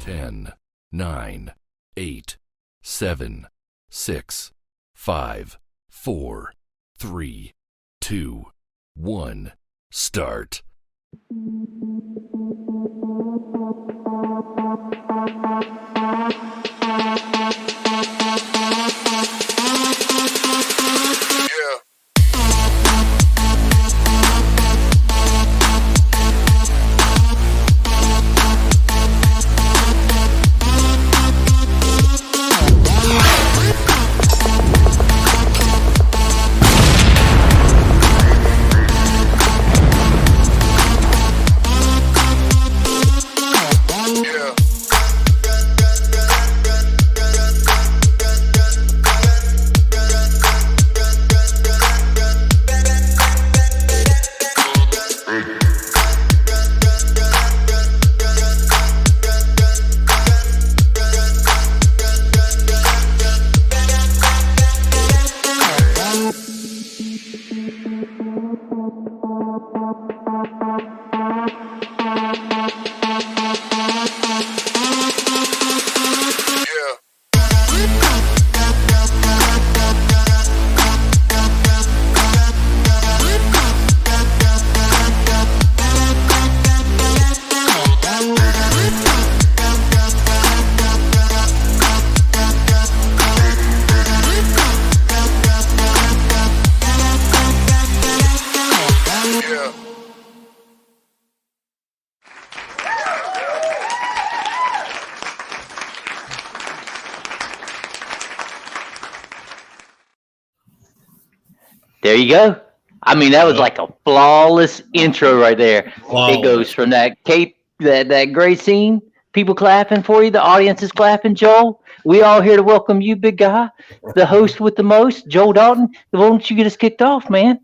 10, 9, 8, 7, 6, 5, 4, 3, 2, 1, start. There you go. I mean, that was like a flawless intro right there. Flawless. It goes from that great scene, people clapping for you, the audience is clapping, Joel. We all here to welcome you, big guy, the host with the most, Joel Dalton. Why don't you get us kicked off, man?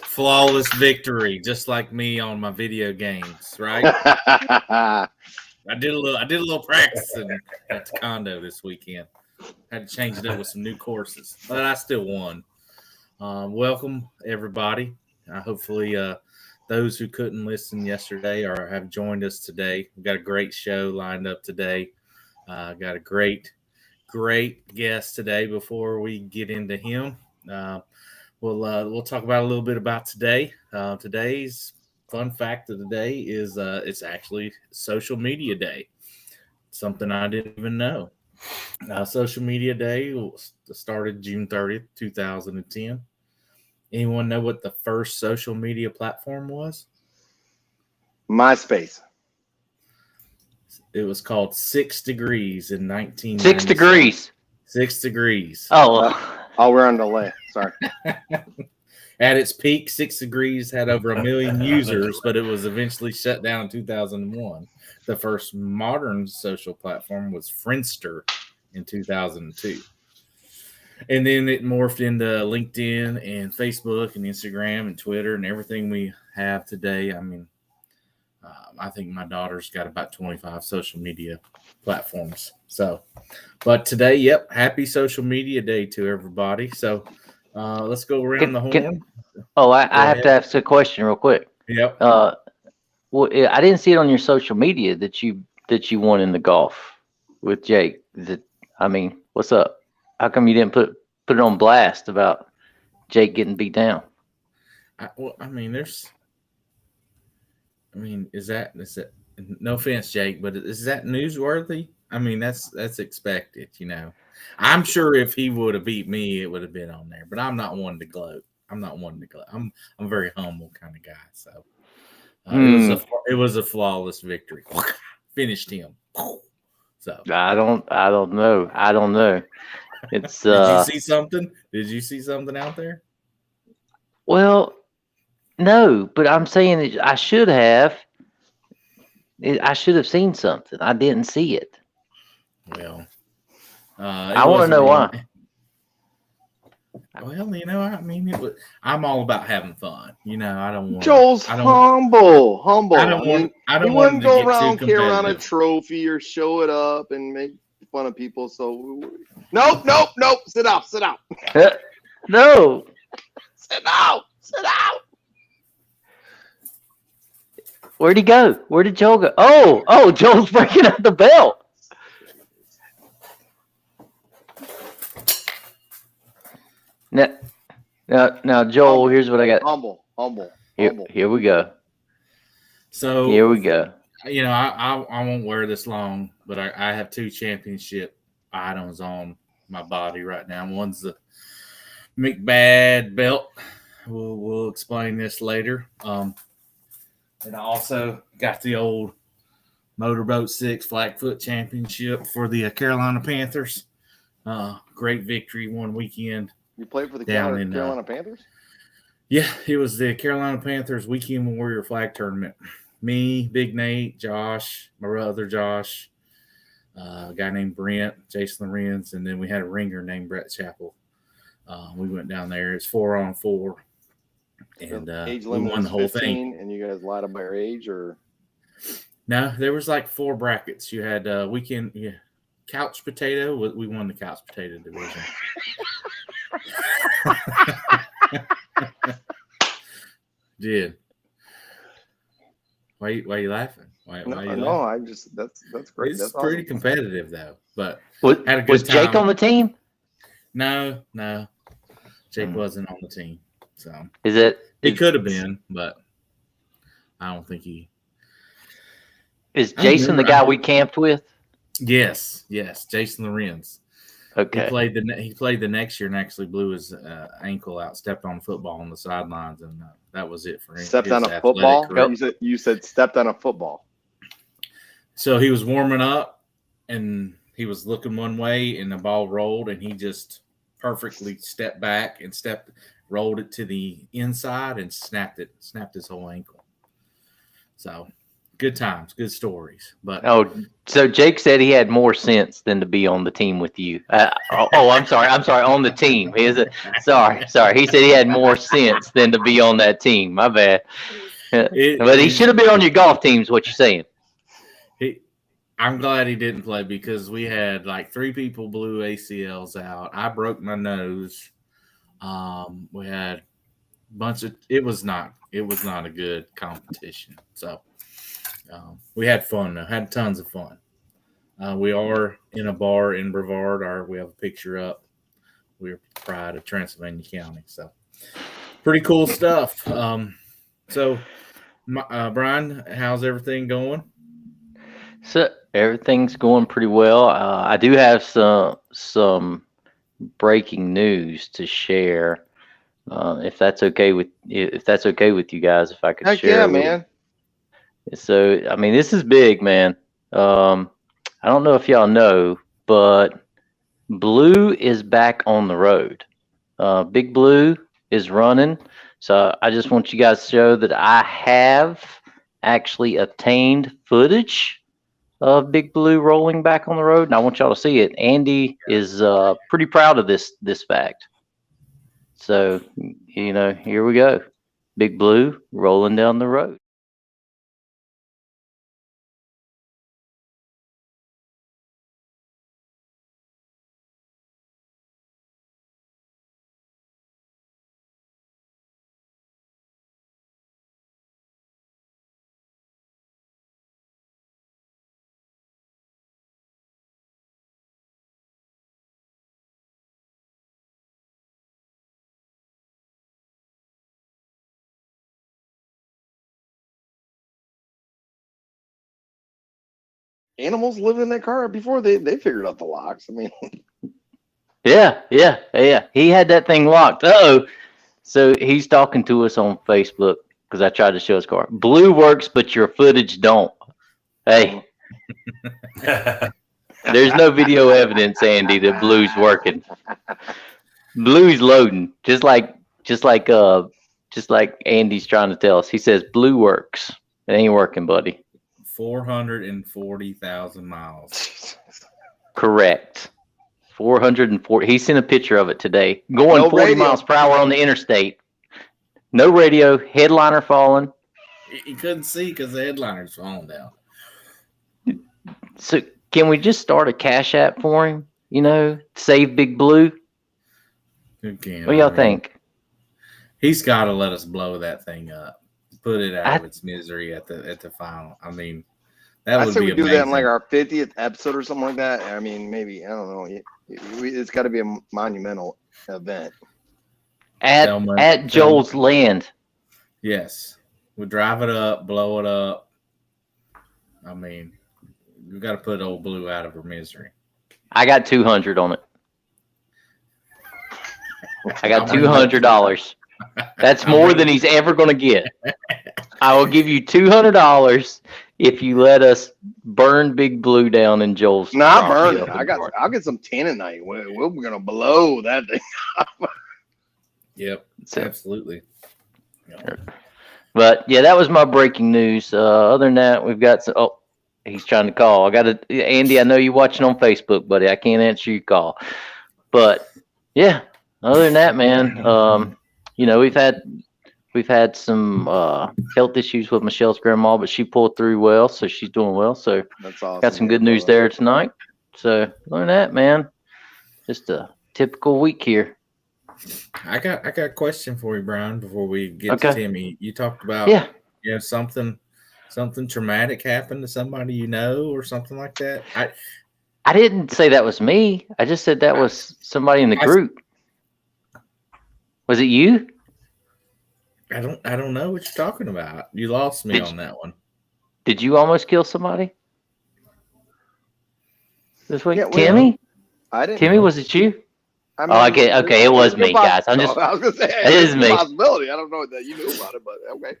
Flawless victory, just like me on my video games, right? I did a little practicing at the condo this weekend. Had to change it up with some new courses, but I still won. Welcome, everybody. Hopefully, those who couldn't listen yesterday or have joined us today. We've got a great show lined up today. Got a great guest today. Before we get into him, we'll talk about a little bit about today. Today's fun fact of the day is it's actually Social Media Day. Something I didn't even know. Social Media Day started June 30th, 2010. Anyone know what the first social media platform was? MySpace. It was called 6 Degrees in 1997. 6 degrees. 6 Degrees. Oh, we're on delay. Sorry. At its peak, 6 Degrees had over 1 million users, but it was eventually shut down in 2001. The first modern social platform was Friendster in 2002. And then it morphed into LinkedIn and Facebook and Instagram and Twitter and everything we have today. I mean, I think my daughter's got about 25 social media platforms. So, but today, happy Social Media Day to everybody. So let's go around the horn. I have to ask a question real quick. Yep. Well, I didn't see it on your social media that you won in the golf with Jake. What's up? How come you didn't put it on blast about Jake getting beat down? Is that no offense, Jake, but is that newsworthy? I mean, that's expected, you know. I'm sure if he would have beat me, it would have been on there. But I'm not one to gloat. I'm a very humble kind of guy. So it was a flawless victory. Finished him. So I don't know. It's Did you see something out there? Well, no, but I'm saying that I should have seen something. I didn't see it. Well, I want to know why. Well, you know, I'm all about having fun. You know, I don't want. Joel's humble. I don't want. He wouldn't go around carrying around a trophy or show it up and make fun of people. So, nope. Sit out. No. Sit out. Where'd he go? Where did Joel go? Oh, Joel's breaking up the belt. Now, Joel, here's what I got. Humble. Here we go. So Here we go. You know, I won't wear this long, but I have 2 championship items on my body right now. One's the McBad belt. We'll explain this later. And I also got the old Motorboat 6 Flag Foot Championship for the Carolina Panthers. Great victory one weekend. You played for the Down in, Carolina Panthers? Yeah, it was the Carolina Panthers Weekend Warrior Flag Tournament. Me, Big Nate, Josh, my brother Josh, a guy named Brent, Jason Lorenz, and then we had a ringer named Brett Chappell. We went down there. It's 4-on-4, and age we limit won the whole 15, thing. and you guys lied about your age, or No, there was like 4 brackets. You had couch potato. We won the couch potato division. Did. Why you laughing? Why you laughing? I just that's great. It's That's pretty awesome. competitive though. But Was, had a good was Jake time. on the team? No. Jake wasn't on the team. So Is it? he could have been, but I don't think he. Is Jason the guy we camped with? Yes, Jason Lorenz. Okay. He played the next year and actually blew his ankle out. Stepped on a football on the sidelines, and that was it for him. Stepped his on a athletic football. career. You said stepped on a football. So he was warming up, and he was looking one way, and the ball rolled, and he just perfectly stepped back and rolled it to the inside, and snapped his whole ankle. So. Good times, good stories. But so Jake said he had more sense than to be on the team with you. I'm sorry, on the team. Sorry. He said he had more sense than to be on that team. My bad. But he should have been on your golf team, is what you're saying. I'm glad he didn't play because we had like 3 people blew ACLs out. I broke my nose. We had a bunch of. It was not a good competition. So. We had fun though. Had tons of fun. We are in a bar in Brevard. We have a picture up. We're pride of Transylvania County. So pretty cool stuff. So Brian, how's everything going? So everything's going pretty well. I do have some breaking news to share. If that's okay with you guys, if I could Heck share. yeah, it with man. you. So, I mean, this is big, man. I don't know if y'all know, but Blue is back on the road. Big Blue is running. So I just want you guys to show that I have actually obtained footage of Big Blue rolling back on the road, and I want y'all to see it. Andy is pretty proud of this fact. So, here we go. Big Blue rolling down the road. Animals lived in that car before they figured out the locks. I mean, Yeah. He had that thing locked. Uh-oh. So he's talking to us on Facebook because I tried to show his car. Blue works, but your footage don't. Hey, there's no video evidence, Andy, that Blue's working. Blue's loading, just like Andy's trying to tell us. He says Blue works. It ain't working, buddy. 440,000 miles. Correct. 440. He sent a picture of it today. Going No 40 radio. miles per hour on the interstate. No radio. Headliner falling. You couldn't see because the headliner's falling down. So can we just start a Cash App for him? Save Big Blue. Who can? What do y'all think? He's got to let us blow that thing up. put it out of its misery at the final. I mean, that I would say be we do amazing. that in like our 50th episode or something like that. I mean, maybe I don't know. It's got to be a monumental event. At Joel's land. Yes, we drive it up, blow it up. I mean, we got to put Old Blue out of her misery. I got 200 on it. I got $200. That's more than he's ever going to get. I will give you $200 if you let us burn Big Blue down in Joel's. Not burn property it. up in Florida. I'll get some tanninite. We're gonna blow that thing up. Yep, So- absolutely. But yeah, that was my breaking news. Other than that, we've got some. Oh, he's trying to call. I got to Andy. I know you're watching on Facebook, buddy. I can't answer your call. But yeah, other than that, man, you know, we've had some health issues with Michelle's grandma, but she pulled through well, so she's doing well. So That's awesome. got some good news there tonight. So other than that, man, just a typical week here. I got a question for you, Brian. Before we get Okay. to Timmy, you talked about Yeah. something traumatic happened to somebody you know or something like that. I didn't say that was me. I just said that was somebody in the group. Was it you? I don't know what you're talking about. You lost me on that one. Did you almost kill somebody this week? Yeah, well, Timmy? I didn't. Timmy, was it you? I Oh, okay, it was me, guys. I'm just- I was gonna say it is me. Possibility. I don't know that you knew about it, but okay.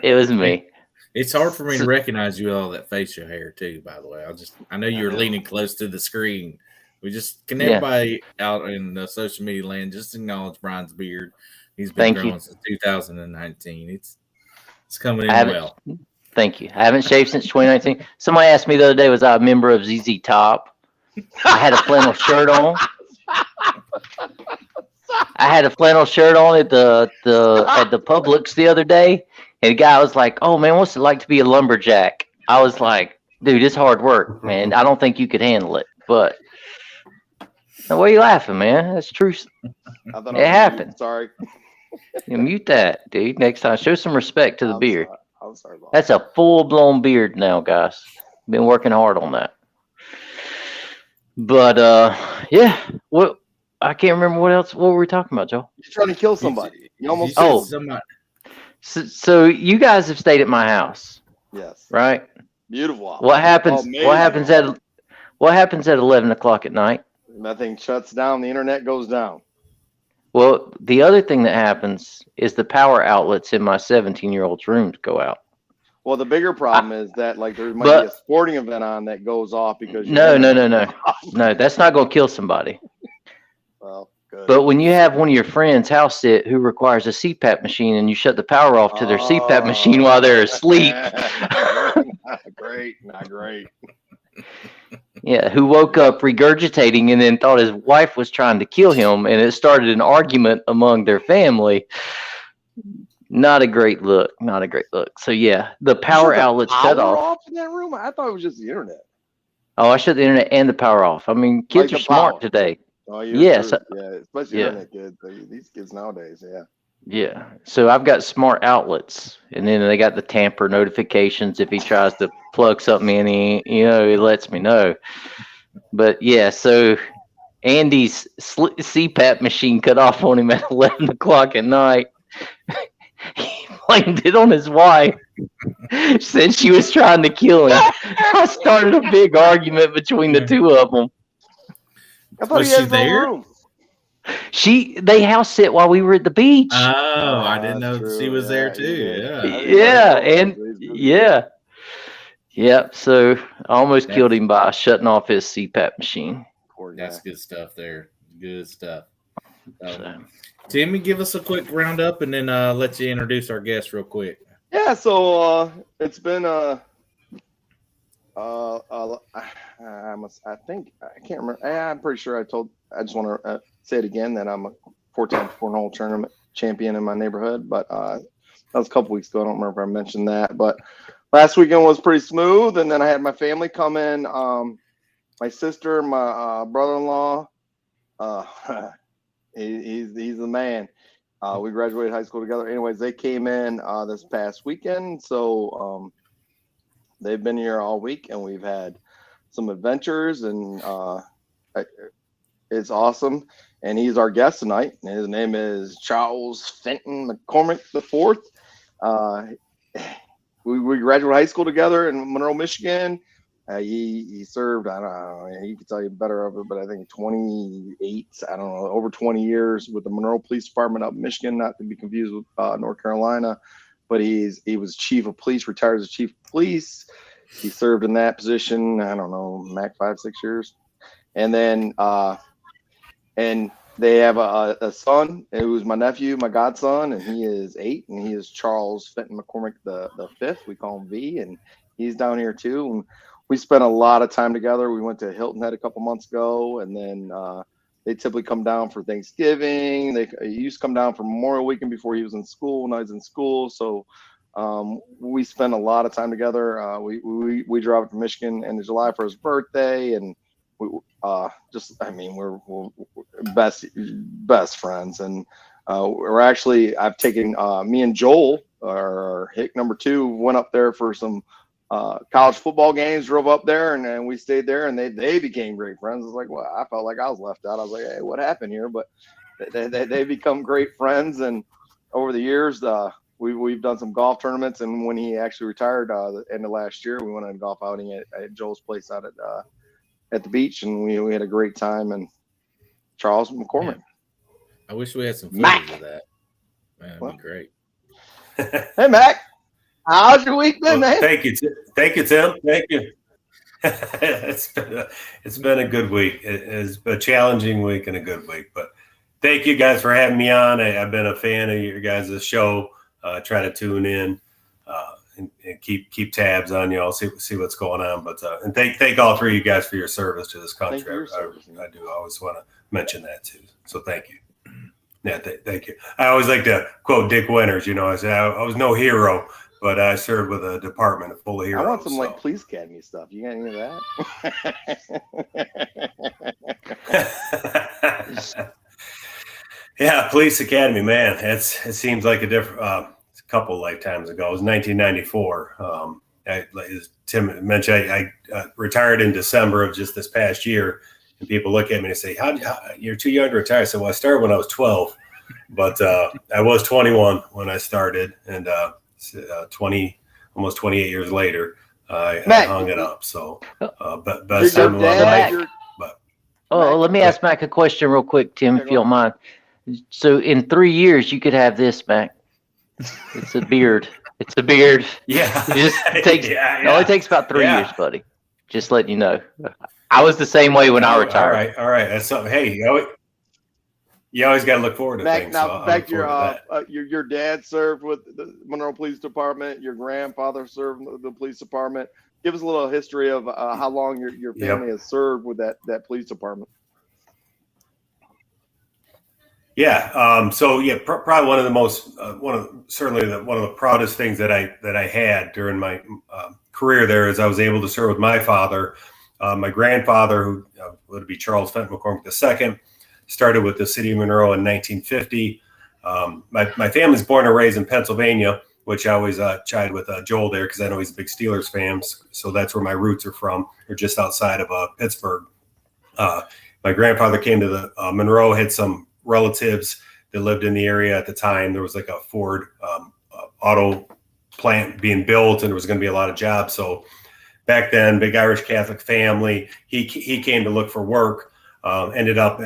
It was me. It's hard for me to recognize you with all that facial hair too. By the way, I know you're leaning close to the screen. Can everybody out in the social media land just acknowledge Brian's beard? He's been growing since 2019. It's coming in well. Thank you. I haven't shaved since 2019. Somebody asked me the other day, was I a member of ZZ Top? I had a flannel shirt on. I had a flannel shirt on at the Publix the other day, and the guy was like, "Oh man, what's it like to be a lumberjack?" I was like, "Dude, it's hard work, man. I don't think you could handle it." But now, why are you laughing, man? That's true. It happened. Sorry. You mute that, dude. Next time, show some respect to the beard. I'm sorry about That's a full-blown beard now, guys. Been working hard on that. But yeah. What? I can't remember what else. What were we talking about, Joe? You're trying to kill somebody. You almost. said somebody. So you guys have stayed at my house, Yes. right? Beautiful. What happens? Amazing. What happens at 11 o'clock at night? Nothing shuts down. The internet goes down. Well, the other thing that happens is the power outlets in my 17-year-old's rooms go out. Well, the bigger problem is that like there might be a sporting event on that goes off because No. That's not going to kill somebody. Well, good. But when you have one of your friends house sit who requires a CPAP machine and you shut the power off to their CPAP machine while they're asleep. Not great. Yeah, who woke up regurgitating and then thought his wife was trying to kill him, and it started an argument among their family. Not a great look. So yeah, the power outlet shut off. in that room. I thought it was just the internet. Oh, I shut the internet and the power off. I mean, kids are smart today. Oh, Yes. Yeah, especially internet kids. These kids nowadays, yeah. Yeah. So I've got smart outlets, and then they got the tamper notifications. If he tries to plug something in, it lets me know. But yeah, so Andy's CPAP machine cut off on him at 11 o'clock at night. He blamed it on his wife. Said she was trying to kill him. I started a big argument between the two of them. I thought Was he had she his own there? room. They house sit while we were at the beach. Oh, I didn't know that's that she true. was there Yeah, too. yeah. Yeah. So I almost killed him by shutting off his CPAP machine. Poor guy. That's good stuff there. Good stuff. So, Timmy, give us a quick roundup and then let you introduce our guest real quick. Yeah, so it's been I can't remember. I'm pretty sure I just want to say it again that I'm a 4-time cornhole tournament champion in my neighborhood, but that was a couple weeks ago. I don't remember if I mentioned that, but last weekend was pretty smooth, and then I had my family come in. My sister, my brother-in-law, he's the man. We graduated high school together. Anyways, they came in this past weekend, so they've been here all week, and we've had some adventures, and it's awesome. And he's our guest tonight. His name is Charles Fenton McCormick IV. We graduated high school together in Monroe, Michigan. He served, I don't know, he could tell you better of it, but I think 28, I don't know, over 20 years with the Monroe Police Department up in Michigan, not to be confused with North Carolina. But he was chief of police, retired as chief of police. He served in that position, I don't know, max 5-6 years. And then, and they have a son who's my nephew, my godson, and he is 8, and he is Charles Fenton McCormick the 5th. We call him V, and he's down here too. And we spent a lot of time together. We went to Hilton Head a couple months ago, and then they typically come down for Thanksgiving. He used to come down for Memorial Weekend before he was in school. Now he's in school, so we spent a lot of time together. We drove up to Michigan in July for his birthday, and we're best friends. And I've taken me and Joel, our Hick number 2, went up there for some college football games, drove up there, and we stayed there, and they became great friends. It's like, well, I felt like I was left out. I was like, hey, what happened here? But they become great friends, and over the years, we've done some golf tournaments. And when he actually retired the end of last year, we went on a golf outing at Joel's place out at the beach, and we had a great time. And Charles McCormick. Yeah. I wish we had some footage of that. Man, that'd be great. Hey, Mac. How's your week been, man? Thank you, Tim. Thank you. It's been a good week. It's a challenging week and a good week. But thank you guys for having me on. I've been a fan of your guys' show. Try to tune in and keep tabs on you all. See what's going on. But and thank all 3 of you guys for your service to this country. I do always want to mention that too. So thank you. Yeah, thank you. I always like to quote Dick Winters. You know, I said I was no hero, but I served with a department full of heroes. I want some like police academy stuff. You got any of that? Yeah, police academy, man. It seems like a different couple lifetimes ago. It was 1994. As Tim mentioned, I retired in December of just this past year. And people look at me and say, how you're too young to retire. I said, well, I started when I was 12, but I was 21 when I started, and almost 28 years later, I hung it up. So, best time of my life. Let me ask Mac a question real quick, Tim, if you don't mind. So, in 3 years, you could have this, Mac. It's a beard. Yeah. It only takes about 3 years, buddy. Just letting you know. I was the same way when I retired. All right. That's something. Hey, you always got to look forward to things. Now, back to your dad served with the Monroe Police Department. Your grandfather served with the police department. Give us a little history of how long your family has served with that police department. Yeah. Probably one of the most one of the proudest things that I had during my career there is I was able to serve with my father. My grandfather, who would be Charles Fenton McCormick II, started with the city of Monroe in 1950. My family's born and raised in Pennsylvania, which I always chide with Joel there because I know he's a big Steelers fan. So that's where my roots are from. They're just outside of Pittsburgh. My grandfather came to the Monroe, had some relatives that lived in the area at the time. There was like a Ford auto plant being built, and there was going to be a lot of jobs. So back then, big Irish Catholic family. He came to look for work, ended up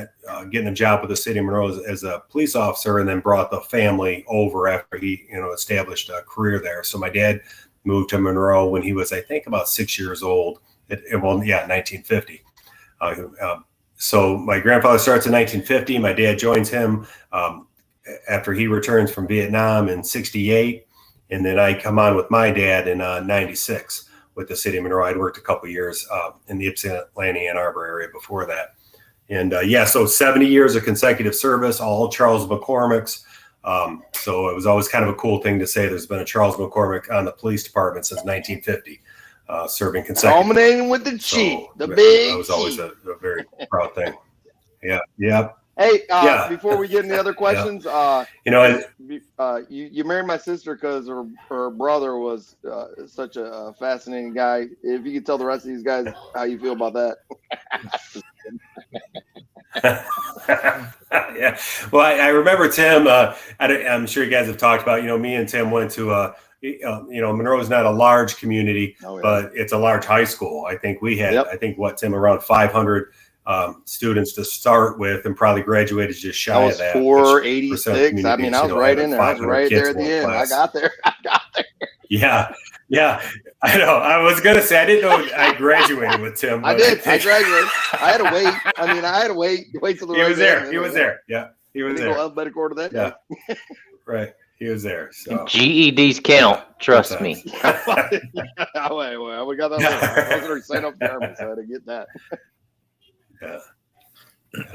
getting a job with the city of Monroe as a police officer, and then brought the family over after he established a career there. So my dad moved to Monroe when he was, I think, about 6 years old. 1950. So my grandfather starts in 1950. My dad joins him after he returns from Vietnam in 1968. And then I come on with my dad in 1996 with the city of Monroe. I'd worked a couple of years in the Ypsilanti, Ann Arbor area before that. And so 70 years of consecutive service, all Charles McCormick's. So it was always kind of a cool thing to say there's been a Charles McCormick on the police department since 1950. Serving consecutively. Culminating with the chief, the big. That was always a very proud thing. Yeah. Hey, Yeah. before we get into the other questions, You know, you married my sister because her brother was such a fascinating guy. If you could tell the rest of these guys how you feel about that. yeah. Well, I remember Tim. I'm sure you guys have talked about. Me and Tim went to. Monroe is not a large community, but it's a large high school. I think we had. I think Tim, around 500 students to start with, and probably graduated just shy of that. 486. I mean, I was right in there. I was right there at the end. I got there. Yeah. I know. I was gonna say I didn't know I graduated with Tim. I did. I graduated. I had to wait. I mean, I had to wait till the. He was there. He was there. Yeah, he was there. Alphabetical order that. Yeah. Right. He was there. So GEDs count. Trust me. Wait, we got that one. I was going to sign up the Army, so I had to get that. Yeah.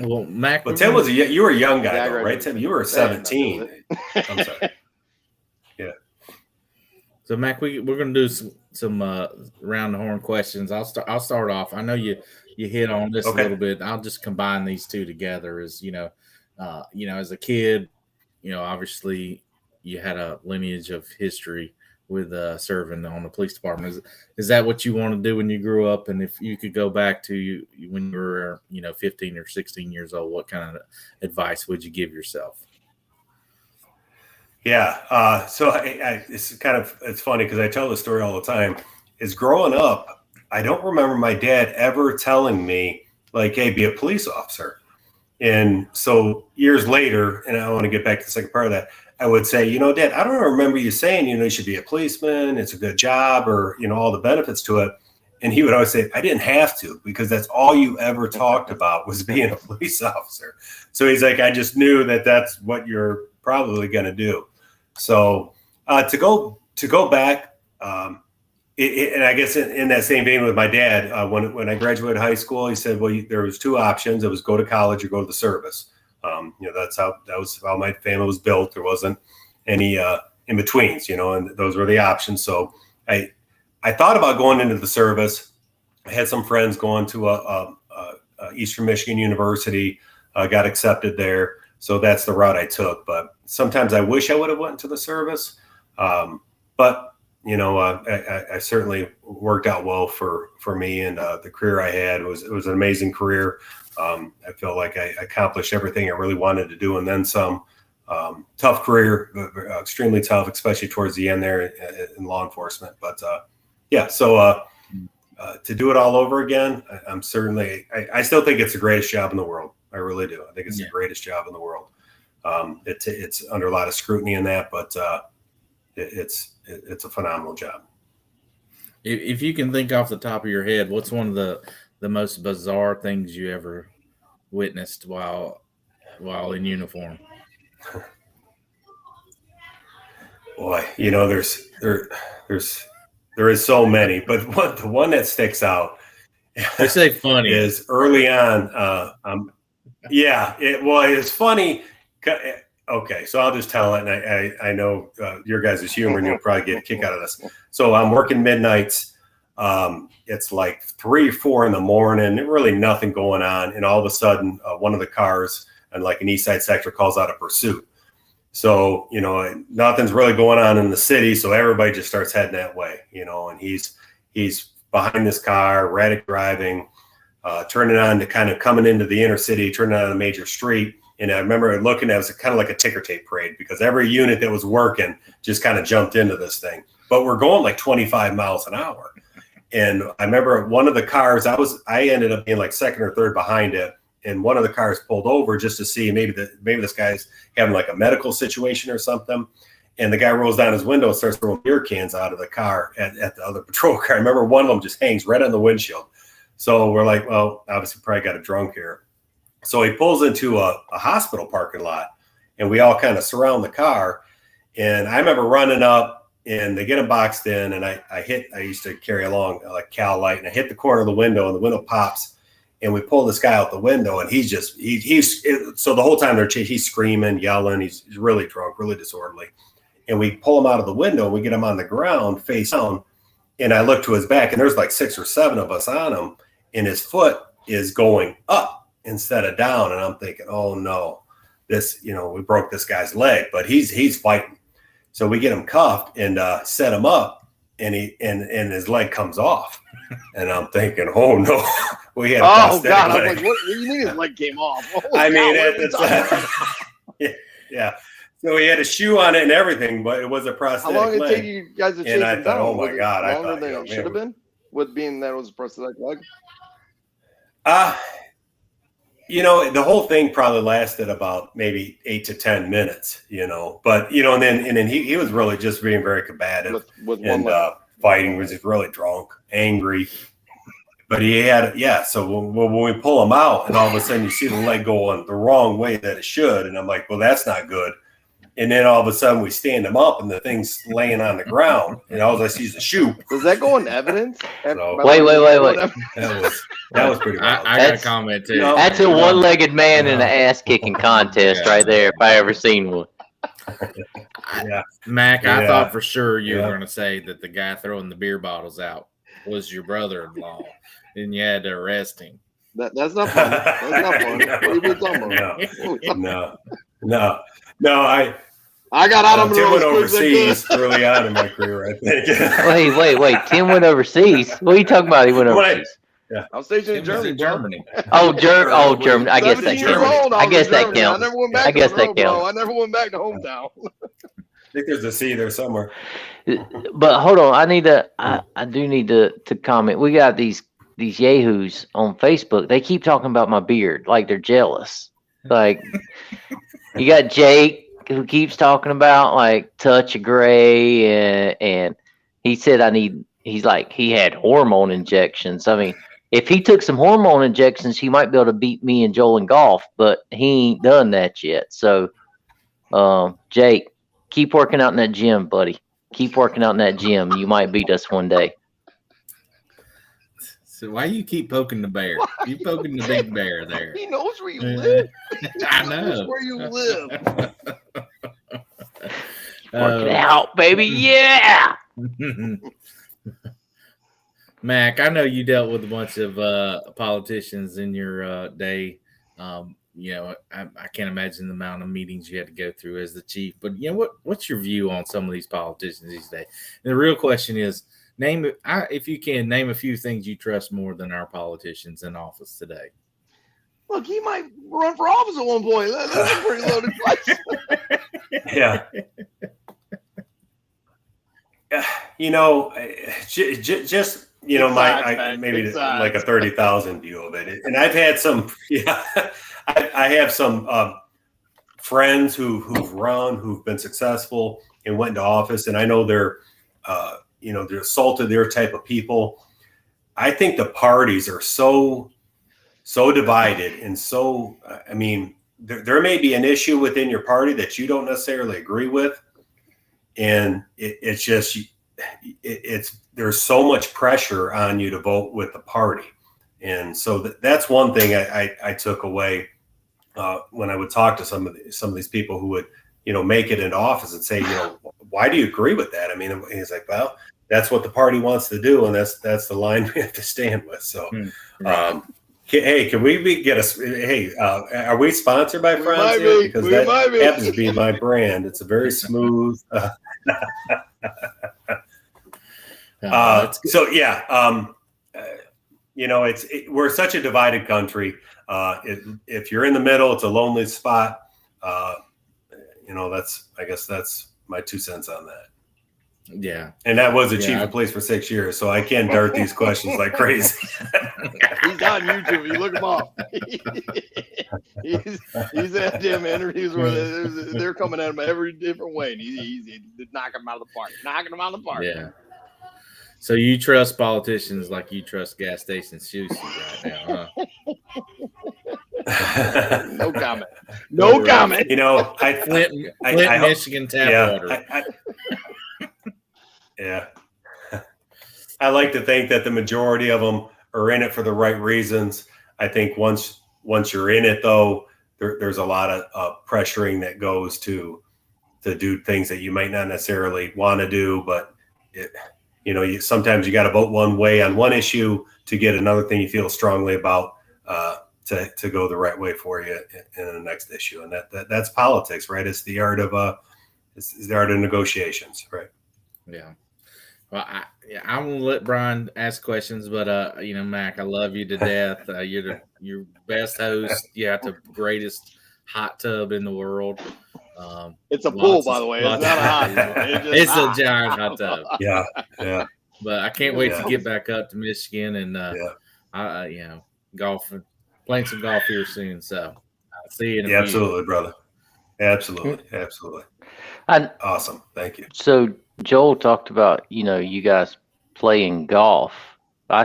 Well, Mac. Well, Tim you were a young guy, Yeah, though, right, Tim? You were 17. I'm sorry. Yeah. So Mac, we're going to do some round the horn questions. I'll start off. I know you hit on this a little bit. I'll just combine these two together. As as a kid, obviously you had a lineage of history with serving on the police department. Is that what you want to do when you grew up? And if you could go back to when you were 15 or 16 years old, what kind of advice would you give yourself? Yeah. So it's funny because I tell the story all the time. Is growing up, I don't remember my dad ever telling me like, "Hey, be a police officer." And so years later, and I want to get back to the second part of that, I would say, Dad, I don't remember you saying, you should be a policeman. It's a good job, or, all the benefits to it. And he would always say, I didn't have to, because that's all you ever talked about was being a police officer. So he's like, I just knew that that's what you're probably going to do. So to go back, and I guess in that same vein with my dad, when I graduated high school, he said, well, there was two options. It was go to college or go to the service. That was how my family was built. There wasn't any in betweens, and those were the options. So I thought about going into the service. I had some friends going to Eastern Michigan University, got accepted there. So that's the route I took. But sometimes I wish I would have went to the service. But I certainly worked out well for me, and the career I had was an amazing career. I felt like I accomplished everything I really wanted to do, and then some. Tough career, extremely tough, especially towards the end there in law enforcement. But so to do it all over again, I'm certainly. I still think it's the greatest job in the world. I really do. I think it's the greatest job in the world. It's under a lot of scrutiny in that, but it's a phenomenal job. If you can think off the top of your head, what's one of the most bizarre things you ever witnessed while in uniform? Boy, there is so many, but the one that sticks out. They say funny is early on. It's funny. Okay, so I'll just tell it, and I know your guys' humor, and you'll probably get a kick out of this. So I'm working midnights. It's like 3 or 4 in the morning, really nothing going on, and all of a sudden, one of the cars in like an East Side sector calls out a pursuit. So nothing's really going on in the city, so everybody just starts heading that way, and he's behind this car, erratic driving, turning on to kind of coming into the inner city, turning on a major street. And I remember looking at it was kind of like a ticker tape parade, because every unit that was working just kind of jumped into this thing. But we're going like 25 miles an hour. And I remember one of the cars, I ended up being like second or third behind it. And one of the cars pulled over just to see maybe this guy's having like a medical situation or something. And the guy rolls down his window and starts throwing beer cans out of the car at the other patrol car. I remember one of them just hangs right on the windshield. So we're like, well, obviously probably got a drunk here. So he pulls into a hospital parking lot, and we all kind of surround the car. And I remember running up, and they get him boxed in, and I used to carry along like Cal Light, and I hit the corner of the window, and the window pops, and we pull this guy out the window, and he's so the whole time he's screaming, yelling, he's really drunk, really disorderly. And we pull him out of the window, and we get him on the ground face down, and I look to his back, and there's like 6 or 7 of us on him, and his foot is going up. instead of down. And I'm thinking, oh no, this, we broke this guy's leg, but he's fighting. So we get him cuffed and set him up, and his leg comes off. And I'm thinking, oh no, we had a prosthetic God, leg. I was like, what do you mean his leg came off? I mean, yeah. So he had a shoe on it and everything, but it was a prosthetic How long did it leg. take you guys to chase And I him thought, down? oh my God, I Longer thought, than it should have been, with being that it was a prosthetic leg. The whole thing probably lasted about maybe 8 to 10 minutes, but and then he was really just being very combative With one and leg. fighting, was just really drunk, angry. But he had, so when we pull him out and all of a sudden you see the leg going the wrong way that it should. And I'm like, well, that's not good. And then all of a sudden we stand him up and the thing's laying on the ground and all I see is a shoe. Does that go in evidence? So- Wait. That was pretty wild. I got a comment too. No. That's a one-legged man in an ass-kicking contest right there, if I ever seen one. Yeah. Mac, I Yeah. thought for sure you Yeah. were going to say that the guy throwing the beer bottles out was your brother-in-law, and you had to arrest him. That's not fun. That's not fun. What are you talking about? No. I got out of Tim went it overseas early on in my career, I think. Wait. Tim went overseas. What are you talking about? He went When I- overseas. I was stationed in It was Germany. in bro. Germany. Germany. I guess that 17 years counts. old, I was guess in that Germany. counts. I never went back I guess to the that road, bro. counts. I never went back to hometown. I think there's a sea there somewhere. But hold on, I do need to comment. We got these yahoos on Facebook. They keep talking about my beard like they're jealous. Like you got Jake who keeps talking about like touch of gray and he said he's like he had hormone injections. I mean, if he took some hormone injections, he might be able to beat me and Joel in golf, but he ain't done that yet. So Jake, keep working out in that gym, buddy. Keep working out in that gym. You might beat us one day. So why you keep poking the bear? You poking the big bear there. He knows where you live. I He knows know. where you live. Work it out, baby. Yeah. Mac, I know you dealt with a bunch of politicians in your day. I can't imagine the amount of meetings you had to go through as the chief. But what's your view on some of these politicians these days? And the real question is, if you can name a few things you trust more than our politicians in office today. Look, he might run for office at one point. That's a pretty loaded place. Yeah. Just maybe like a 30,000 view of it. And I've had some, I have some friends who've run, who've been successful and went into office. And I know they're assaulted their type of people. I think the parties are so divided and so, there may be an issue within your party that you don't necessarily agree with. And there's so much pressure on you to vote with the party. And so that's one thing I took away when I would talk to some of these people who would, make it into office and say, why do you agree with that? I mean, he's like, well, that's what the party wants to do. And that's the line we have to stand with. So, hey, can we get us? Hey, are we sponsored by Friends here? Because that happens to be my brand. It's a very smooth. We're such a divided country. If you're in the middle, it's a lonely spot. That's my 2 cents on that. Yeah. And that was a chief of police for 6 years, so I can't dart these questions like crazy. He's on YouTube. You look him up. he's at them interviews where they're coming at him every different way, and he's knocking them out of the park. Yeah. So you trust politicians like you trust gas station sushi right now, huh? No comment. No comment. Flint, Michigan tap water. I like to think that the majority of them are in it for the right reasons. I think once you're in it, though, there's a lot of pressuring that goes to do things that you might not necessarily want to do, but sometimes you got to vote one way on one issue to get another thing you feel strongly about to go the right way for you in the next issue. And that's politics, right? It's the art of it's the art of negotiations, right? Yeah. Well, I'm gonna let Brian ask questions, but Mac, I love you to death. You're your best host. You got the greatest hot tub in the world. It's a pool, by the way. It's not a hot tub. It's a giant hot tub. Yeah. But I can't wait Yeah. to get back up to Michigan and golf, playing some golf here soon. So I'll see you in a few. Absolutely, brother. Absolutely. And Awesome. Thank you. so Joel talked about, you guys playing golf. I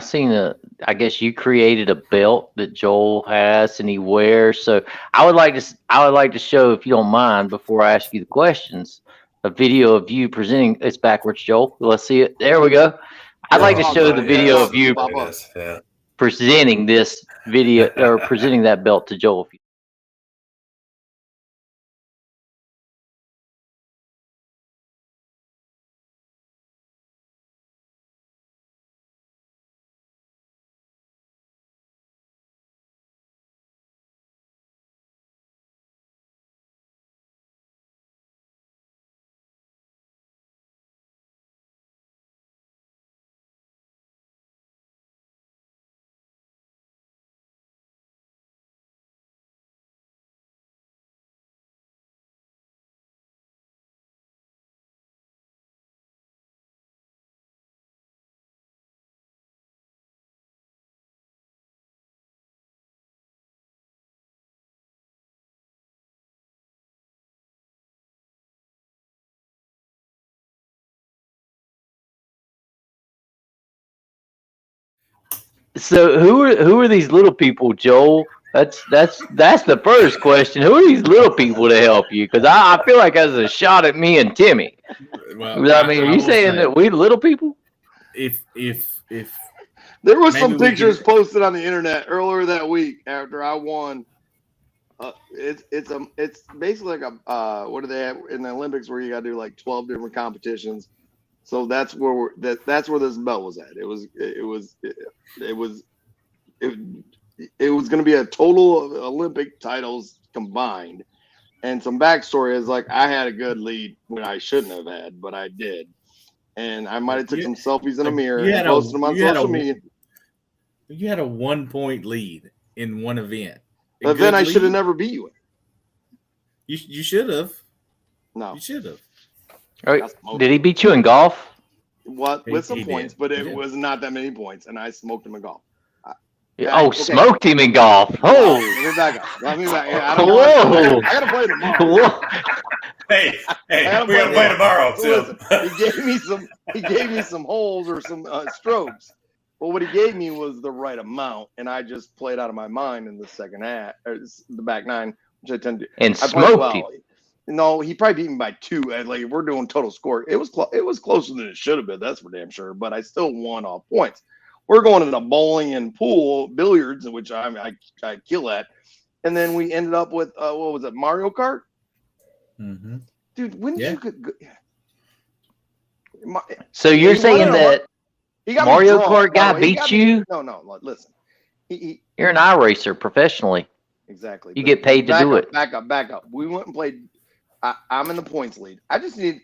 I guess you created a belt that Joel has and he wears. So I would like to show, if you don't mind, before I ask you the questions, a video of you presenting. It's backwards, Joel. Let's see it. There we go. I'd like to show the video of you presenting this video or presenting that belt to Joel. So who are these little people, Joel? That's the first question. Who are these little people to help you? Because I feel like that's a shot at me and Timmy. Well, I mean, are you saying that we little people? If there was some maybe we pictures can- posted on the internet earlier that week after I won. It's basically like a what do they have in the Olympics where you got to do like 12 different competitions. So that's where that's where this belt was at. It was going to be a total of Olympic titles combined. And some backstory is like I had a good lead when I shouldn't have had, but I did. And I might have took some selfies in a mirror and posted them on social media. You had a 1 point lead in one event. But then I should have never beat you. You should have. No. You should have. All right. Did he beat you in golf? What with some He points, did. but He it did. was not that many points, and I smoked him in golf. Oh, okay. smoked him in golf. Oh, Let me back up. I gotta play tomorrow. whoa. Hey, gotta we gotta play tomorrow too. Listen, he gave me some holes or some strokes. Well, what he gave me was the right amount, and I just played out of my mind in the second half, or the back nine, which I tend to. And I played smoked him. No, he probably beat me by 2. And like, if we're doing total score, it was closer than it should have been. That's for damn sure. But I still won off points. We're going into bowling and pool billiards, which I kill at, and then we ended up with what was it, Mario Kart? Mm-hmm. Dude, when Yeah. you could. So you're He saying won that He got me Mario drunk, Kart by guy the way. He beat got me- you? No. Listen, he You're an iRacer professionally. exactly. You but get paid to back do up, it. Back up. We went and played. I'm in the points lead. I just need.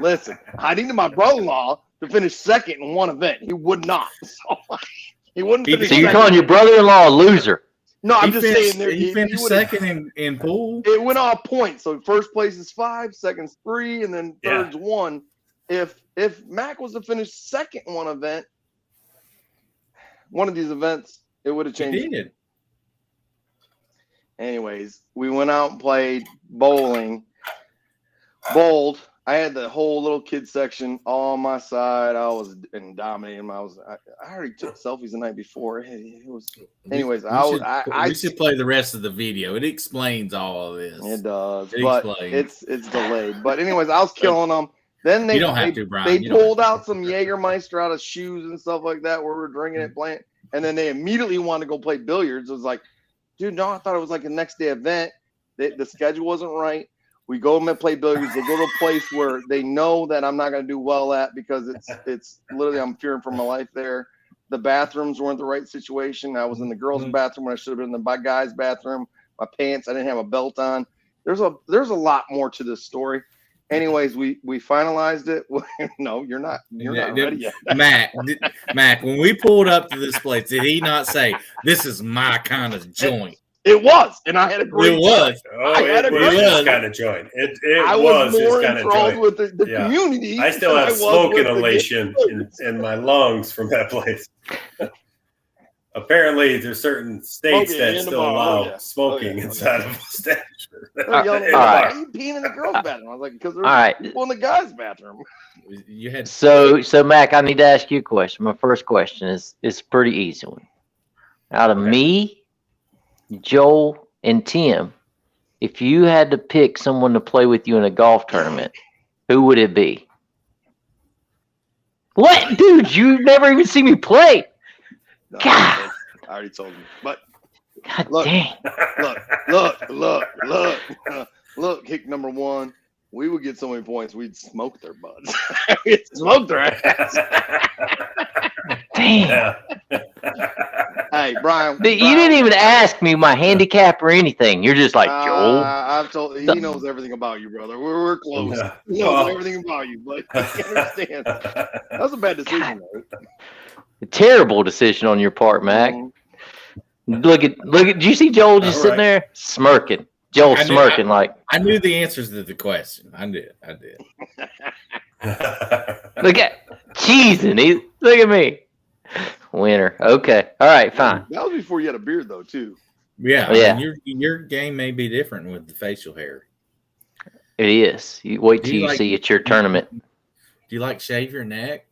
Listen, I needed my brother-in-law to finish second in one event. He would not. So he wouldn't finish So you're second. calling your brother-in-law a loser? No, I'm just saying. He finished second in pool. It went off points. So first place is 5, second's 3, and then third's 1. If Mac was to finish second in one event, one of these events, it would have He changed. did. Anyways, we went out and played bowling. Bowled. I had the whole little kid section all on my side. I was dominating. I already took selfies the night before. It was. Anyways, we should play the rest of the video. It explains all of this. It does, It but explains. it's delayed. But anyways, I was killing them. Then You don't have to, Brian. They You don't pulled have out some Jägermeister out of shoes and stuff like that where we're drinking it, playing. And then they immediately wanted to go play billiards. It was like, dude, no, I thought it was like a next day event. The schedule wasn't right. We go and play billiards. They go to a place where they know that I'm not going to do well at because it's literally I'm fearing for my life there. the bathrooms weren't the right situation. I was in the girls' bathroom when I should have been in the guys' bathroom. My pants, I didn't have a belt on. There's a lot more to this story. Anyways, we finalized it. No, you're not ready yet. Mac, when we pulled up to this place, did he not say, "This is my kind of joint"? It was, and I had a great. It was. It was his kind of joint. I was more enthralled with the community. I still have smoke inhalation in my lungs from that place. Apparently, there's certain states that still allow smoking inside of establishments. Why are you peeing in the girls' bathroom? I was like, because there's people in the guys' bathroom. You had So Mac, I need to ask you a question. My first question is a pretty easy one. Out of me, Joel, and Tim, if you had to pick someone to play with you in a golf tournament, who would it be? What, dude? You've never even seen me play. No, God. I already told you. But God look, dang. Look, hick number one. We would get so many points, we'd smoke their butts. We'd smoke their ass. Damn. Hey, Brian. You didn't even ask me my handicap or anything. You're just like, Joel. I've told he knows everything about you, brother. We're close. Yeah. He knows everything about you, but you understand. That was a bad decision, though. A terrible decision on your part, Mac. Mm-hmm. Look at. Did you see Joel just sitting there smirking? Joel smirking like. I knew the answers to the question. I did. Look at cheesing. Look at me. Winner. Okay. All right. Fine. That was before you had a beard, though, too. Yeah. Yeah. I mean, your game may be different with the facial hair. It is. You wait till Do you you like- see it's your tournament. Do you like shave your neck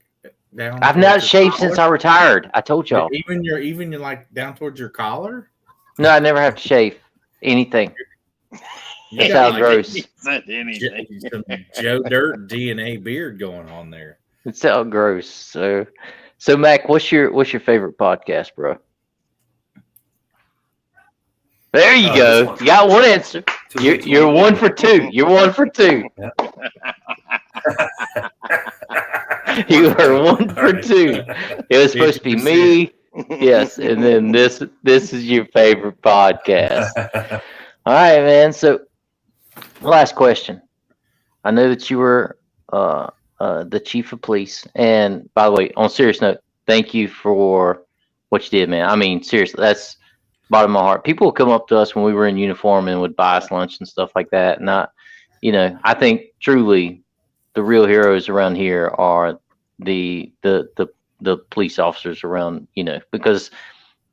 down? I've towards not your shaved since I collar? retired. I told y'all. Even your like down towards your collar. No, I never have to shave anything. You That's got how like gross. Said anything. some Joe Dirt DNA beard going on there. It's how gross. So Mac, what's your favorite podcast, bro? There you go. You got one answer. You're 1 for 2. You're 1 for 2. You are 1 for 2. It was supposed to be me. Yes, and then this is your favorite podcast. All right, man. So, last question. I know that you were the chief of police, and by the way, on a serious note, thank you for what you did, man. I mean, seriously, that's bottom of my heart. People would come up to us when we were in uniform and would buy us lunch and stuff like that. And I think truly the real heroes around here are the police officers around, because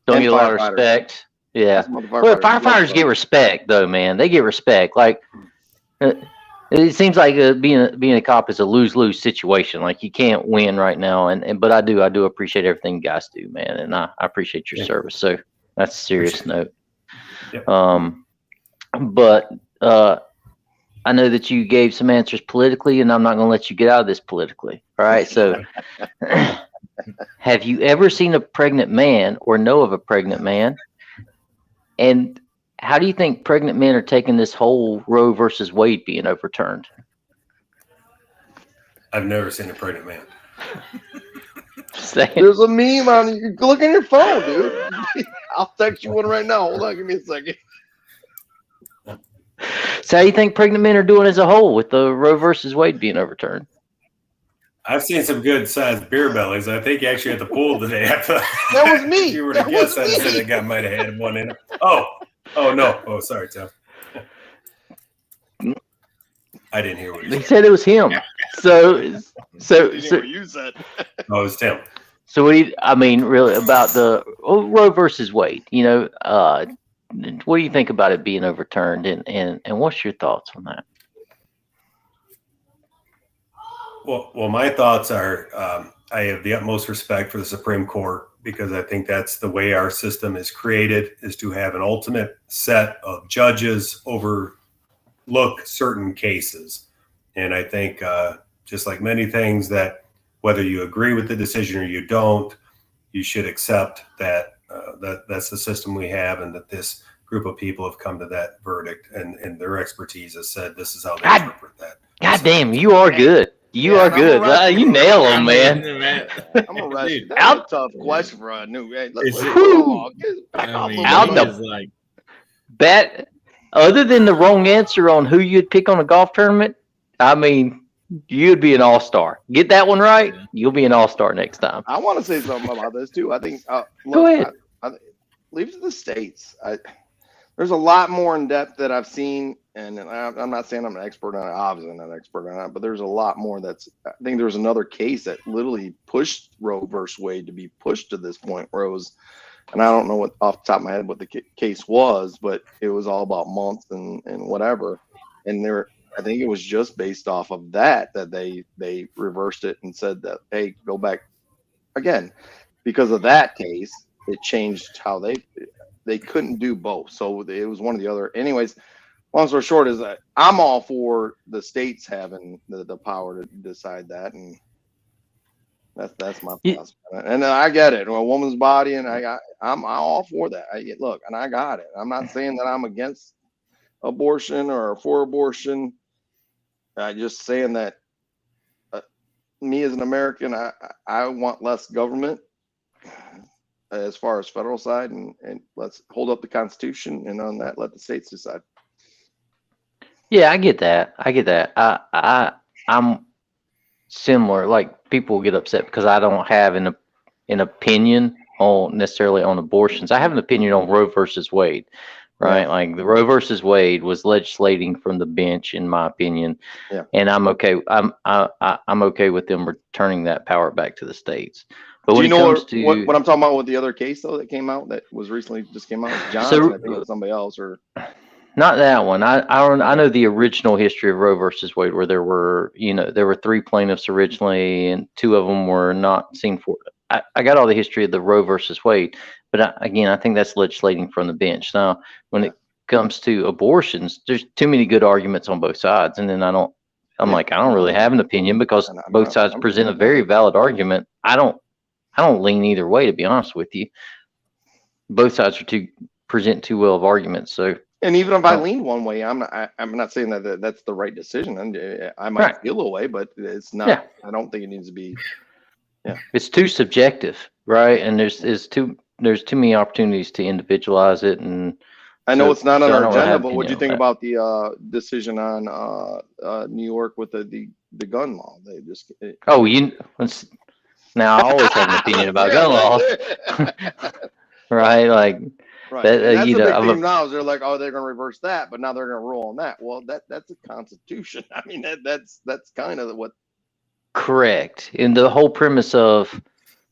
don't And get a lot of firefighters. respect. Yeah. Motherfuckers Well, firefighters get respect, though, man. They get respect. Like, it seems like being a cop is a lose-lose situation. Like, you can't win right now, but I do appreciate everything you guys do, man, and I appreciate your service. So that's a serious note. Yep. But I know that you gave some answers politically, and I'm not going to let you get out of this politically. All right, so have you ever seen a pregnant man or know of a pregnant man? And how do you think pregnant men are taking this whole Roe versus Wade being overturned? I've never seen a pregnant man. Just saying. There's a meme on you. Look on your phone, dude. I'll text you one right now. Hold on, give me a second. So how do you think pregnant men are doing as a whole with the Roe versus Wade being overturned? I've seen some good sized beer bellies. I think actually at the pool today. That was me. If you were to That guess, was I'd me. say that guy might have had one in it. Oh no. Oh, sorry, Tim. I didn't hear what you They said. said it was him. So You know what you said. Oh, it was Tim. So what do you, I mean, really about the Roe versus Wade? What do you think about it being overturned, and what's your thoughts on that? Well, my thoughts are I have the utmost respect for the Supreme Court because I think that's the way our system is created, is to have an ultimate set of judges overlook certain cases. And I think just like many things, that whether you agree with the decision or you don't, you should accept that that's the system we have, and that this group of people have come to that verdict, and their expertise has said this is how they God- interpret that. God damn, you are good. You Yeah, are and I'm good. arrested You for it. nail them, man. I'm arrested. Dude, That's a tough question for a new. Hey, Is let's it- go along. Back I off a mean, little Out he bit. the- is like, Bet, other than the wrong answer on who you'd pick on a golf tournament, I mean, you'd be an all-star. Get that one right, Yeah. you'll be an all-star next time. I want to say something about this too. I think. Go ahead. Leave it to the states. There's a lot more in depth that I've seen, and I'm not saying I'm an expert on it. Obviously, I'm not an expert on it, but there's a lot more. I think there was another case that literally pushed Roe versus Wade to be pushed to this point where it was, and I don't know what off the top of my head what the case was, but it was all about months and whatever, and I think it was just based off of that they reversed it and said that, hey, go back again because of that case. It changed how they couldn't do both. So it was one of the other. Anyways, long story short is that I'm all for the states having the power to decide that, and that's my thoughts. And I get it, a woman's body, and I'm all for that. Look, and I got it. I'm not saying that I'm against abortion or for abortion. I'm just saying that me as an American, I want less government as far as federal side, and let's hold up the Constitution, and on that, let the states decide. Yeah, I get that. I'm similar. Like, people get upset because I don't have an opinion on necessarily on abortions. I have an opinion on Roe versus Wade, right? Yeah. Like, the Roe versus Wade was legislating from the bench, in my opinion. Yeah. And I'm okay. I'm okay with them returning that power back to the states. But Do when you it know comes to what I'm talking about with the other case though that came out that was recently just came out? Johnson, I think it was somebody else, or not that one. I know the original history of Roe versus Wade, where there were 3 plaintiffs originally, and 2 of them were not seen for. I got all the history of the Roe versus Wade, but I think that's legislating from the bench. Now, when it comes to abortions, there's too many good arguments on both sides, and then I don't really have an opinion because both sides present a very valid argument. I don't lean either way, to be honest with you. Both sides present too well of arguments. So, and even if I lean one way, I'm not saying that that's the right decision. I might feel a way, but it's not. Yeah. I don't think it needs to be. Yeah, it's too subjective, right? And there's too many opportunities to individualize it. And I know it's not on our agenda, have but what do you opinion think on about the decision on New York with the gun law? They just now I always have an opinion about gun laws, right? Like, right. that, And that's you the know, big thing now is they're like, oh, they're going to reverse that, but now they're going to rule on that. Well, that's a constitution. I mean, that's kind of what. Correct. And the whole premise of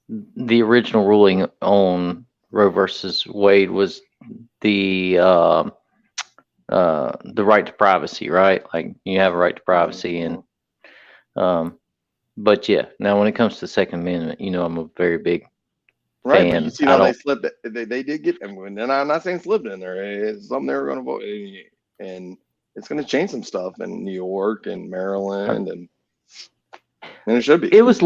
the original ruling on Roe versus Wade was the right to privacy, right? Like, you have a right to privacy, and but yeah. Now, when it comes to the Second Amendment, I'm a very big Right, fan. but you see how they slipped it. They did get, and I'm not saying slipped in there. It's something they were going to vote, and it's going to change some stuff in New York and Maryland, and it should be. It was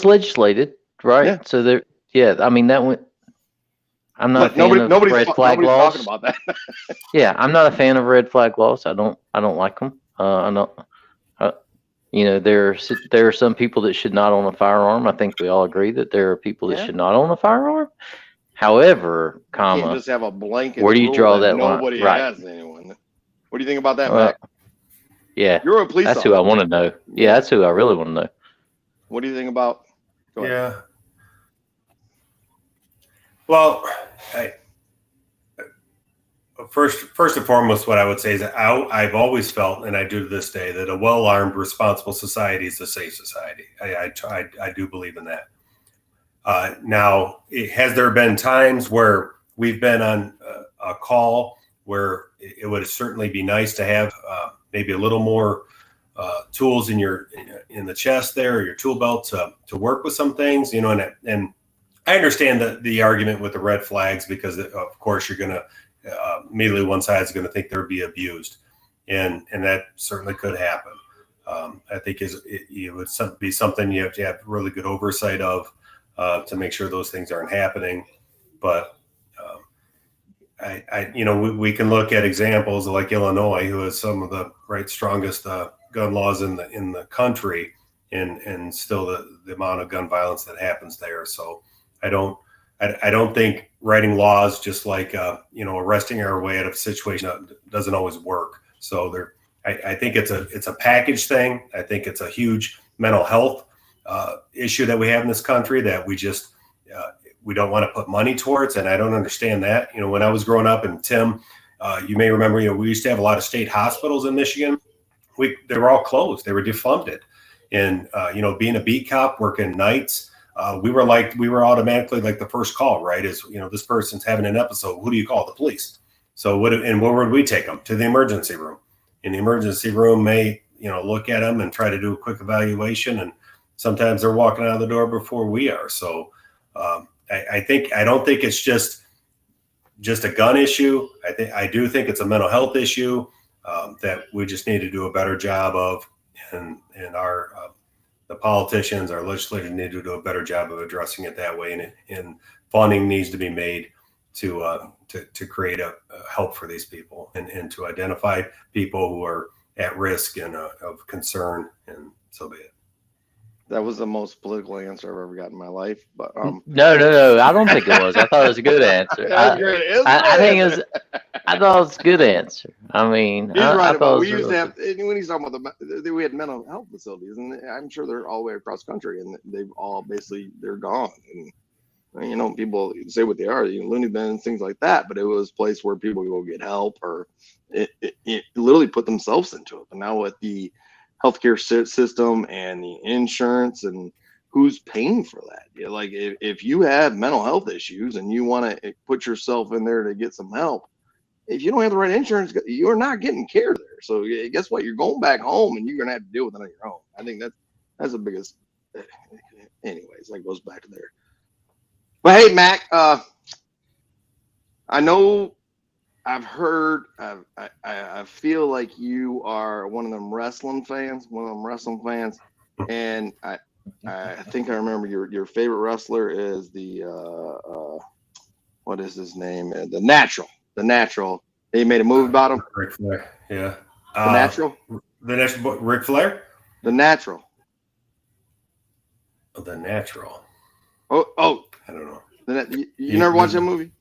legislated, right? Yeah. So I mean, that went. I'm not a fan of red flag laws. Talking about that. Yeah, I'm not a fan of red flag laws. I don't like them. I don't. There are some people that should not own a firearm. I think we all agree that there are people that should not own a firearm. However, you can't just have a blanket. Where do you draw that line? Nobody Right. has anyone. What do you think about that, Mac? Yeah, you're a police that's officer. who I want to know. Yeah, that's who I really want to know. What do you think about? Go ahead. Yeah. Well, first and foremost, what I would say is that I've always felt, and I do to this day, that a well-armed, responsible society is a safe society. I do believe in that. Now, has there been times where we've been on a call where it would certainly be nice to have maybe a little more tools in the chest there, or your tool belt to work with some things, and I understand the argument with the red flags, because of course you're going to immediately one side is going to think they're being abused, and that certainly could happen. I think it would be something you have to have really good oversight of to make sure those things aren't happening. But we can look at examples like Illinois, who has some of the strongest gun laws in the country, and still the amount of gun violence that happens there. So I don't think writing laws just like arresting our way out of a situation doesn't always work. So I think it's a package thing. I think it's a huge mental health issue that we have in this country that we just we don't want to put money towards, and I don't understand that. When I was growing up, and Tim, you may remember, we used to have a lot of state hospitals in Michigan. They were all closed. They were defunded, and being a beat cop, working nights. We were automatically like the first call, right? Is this person's having an episode. Who do you call? The police. So where would we take them? To the emergency room. And the emergency room may look at them and try to do a quick evaluation, and sometimes they're walking out of the door before we are. So I don't think it's just a gun issue. I do think it's a mental health issue that we just need to do a better job of, and our the politicians, our legislators need to do a better job of addressing it that way, and funding needs to be made to create a help for these people and to identify people who are at risk and of concern, and so be it. That was the most political answer I've ever gotten in my life. But No, I don't think it was. I thought it was a good answer. I think it was. I thought it was a good answer. I mean, he's right about. We really used to have when he's talking about we had mental health facilities, and I'm sure they're all the way across the country, and they've all they're gone. And people say what they are, loony bins, things like that. But it was a place where people go get help, or it literally put themselves into it. But now with the healthcare system and the insurance, and who's paying for that? Like if you have mental health issues and you want to put yourself in there to get some help, if you don't have the right insurance, you're not getting care there. So guess what? You're going back home, and you're gonna have to deal with it on your own. I think that's the biggest. Anyways, that goes back to there. But hey, Mac, I know. I've heard. I feel like you are one of them wrestling fans. And I think I remember your favorite wrestler is the what is his name? The Natural. They made a movie about him. Ric Flair. Yeah. The Natural. The Natural. Ric Flair. The Natural. The Natural. Oh. I don't know. You never watched that movie?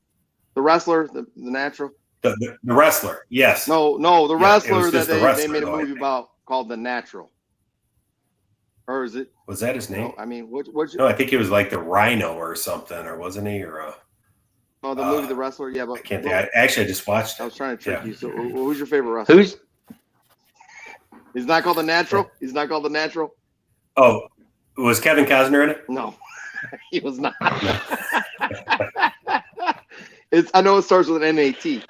The wrestler, the Natural. The wrestler, yes. No, the wrestler that they made a movie about called The Natural. Or is it? Was that his name? No, I mean, No, I think he was like the Rhino or something, or wasn't he? Or the movie The Wrestler. Yeah, but I can't think. I just watched it. I was trying to trick you. So, who's your favorite wrestler? He's not called The Natural. He's not called The Natural. Oh, was Kevin Costner in it? No, he was not. I know it starts with an NAT.